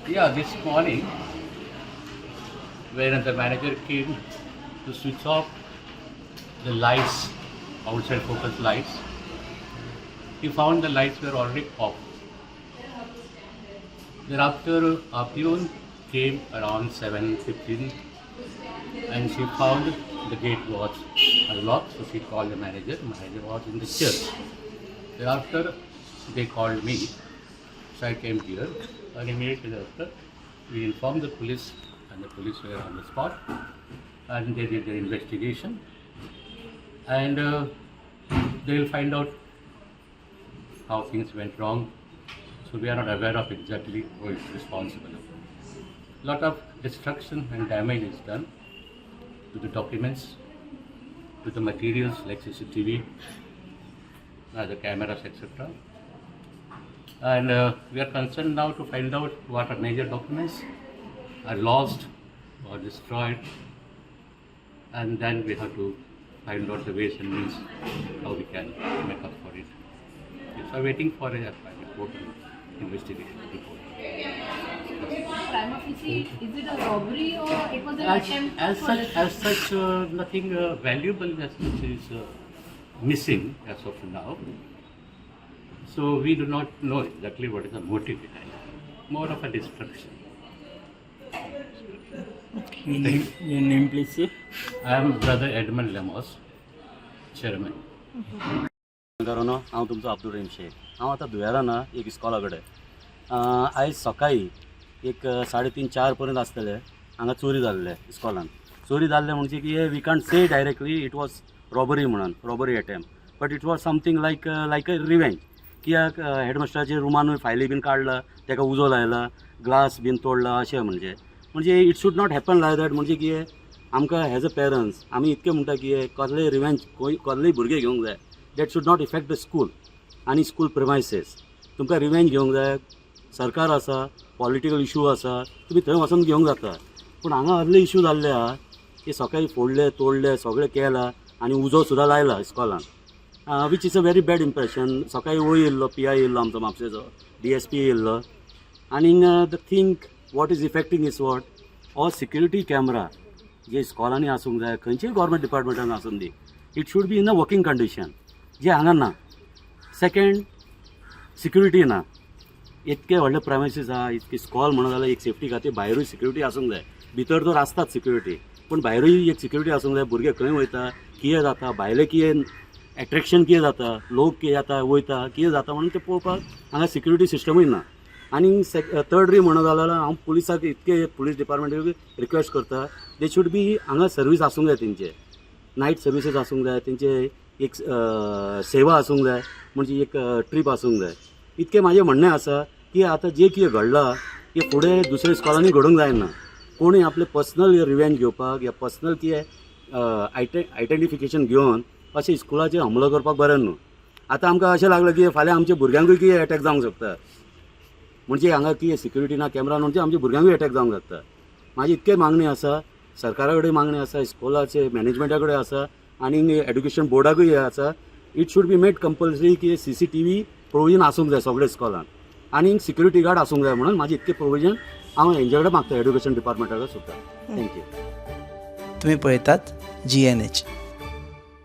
Yeah, this morning when the manager came to switch off the lights, outside focus lights, he found the lights were already off. Thereafter, a peon came around 7:15 and she found the gate was unlocked, so she called the manager. The manager was in the church. Thereafter, they called me, so I came here, and immediately after, we informed the police, and the police were on the spot, and they did their investigation, and they will find out how things went wrong. So we are not aware of exactly who is responsible. Lot of destruction and damage is done to the documents, to the materials like CCTV, the cameras, etc. And we are concerned now to find out what are major documents are lost or destroyed, and then we have to find out the ways and means how we can make up for it. So waiting for a report and investigation report. Prima facie, is it a robbery or it was an attempt? As such, nothing valuable as such is missing as of now. So we do not know exactly what is the motive behind it. More of a destruction. Your name, please, sir. I am Brother Edmund Lemos, Chairman. मित्रांनो, हांव तुमचो अब्दुल रहीम शेख. हांव आतां दुयेरा ना एक इस्कॉला कडेन. आयज सकाळी एक 3:30-4 पर्यंत आसतले हांगा चोरी जाल्ले इस्कॉलान. चोरी जाल्ले म्हणजे की we can't say directly it was robbery म्हणून, robbery attempt, but it was something like a revenge. कित्याक हेडमास्टराचे रुमानूय फायली बीन काडला, ताका उजो लायला, ग्लास बीन तोडला अशें म्हणजे it should not happen like that. म्हणजे कितें आमकां एज अ पेरंट्स आमी इतकें म्हणटा की कसलेय रिवेंज कसलेय भुरगे घेवंक जाय. That should not effect the school आनी स्कूल प्रिमायसीस. तुमकां रिवेंज घेवंक जाय, सरकार आसा, पॉलिटिकल इशू आसा, तुमी थंय वचून घेवंक जाता. पूण हांगा असले इशू जाल्ले आहा की सकाळी फोडले तोडले सगळें केलां आनी उजो सुद्दां लायला इस्कॉलान, which is a very bad impression. सकाळी येयल्लो, PI येयल्लो आमचो म्हापशेचो, DSP येयल्लो. आनी the thing what is affecting is what all security camera जे इस्कॉलांनी आसूंक जाय, खंयच्याय गव्हर्मेंट डिपार्टमेंटान आसूं दी, it should be in a working condition, जे हांगा ना. सेकेंड, सिक्युरिटी ना. इतके व्हडले प्रायमसीस आहा, इतकी स्कॉल म्हणून जाल्यार एक सेफ्टी खातीर भायरूय सिक्युरिटी आसूंक जाय. भितर तर आसताच सिक्युरिटी, पूण भायरूय एक सिक्युरिटी आसूंक जाय. भुरगे खंय वयता, कितें जाता, भायले कितें एट्रेक्शन कितें जाता, लोक कितें जाता वयता, कितें जाता म्हणून तें पळोवपाक हांगा सिक्युरिटी सिस्टमूय ना. आनी थर्डली म्हणून जाल्यार हांव पुलिसाक इतके पुलीस डिपार्टमेंटाक रिक्वेस्ट करता, दे शूड बी हांगा सर्वीस आसूंक जाय. तेंचे नायट सर्विसीस आसूंक जाय, तेंचे एक सेवा आसूंक जाय, म्हणजे एक ट्रीप आसूंक जाय. इतकें म्हाजें म्हणणें आसा की आतां जें कितें घडलां तें फुडें दुसऱ्या स्कॉलांनी घडोवंक जायना. कोणूय आपले पर्सनल रिवेंज घेवपाक या पर्सनल कितें आयडेंटिफिकेशन घेवन अशें स्कुलाचेर हमलो करपाक बरें न्हू. आतां आमकां अशें लागलां की फाल्यां आमच्या भुरग्यांकूय कितें अटॅक जावंक शकता. म्हणजे हांगा कितें सिक्युरिटी ना, कॅमेरा म्हणजे आमच्या भुरग्यांकूय अटॅक जावंक जाता. म्हाजी इतकें मागणी आसा, सरकारा कडेन मागणी आसा, स्कुलाचे मॅनेजमेंटा कडेन आसा, आनी एड्युकेशन बोर्डाकूय हे आसा. It should be made compulsory की CCTV प्रोविजन आसूंक जाय सगळे स्कॉलान, आनी सिक्युरिटी गार्ड आसूंक जाय म्हणून म्हाजें इतकें प्रोविजन हांव हेंचे कडेन मागता, एड्युकेशन डिपार्टमेंटा कडेन सुद्दां. थँक्यू. तुम्ही पळयतात GNH.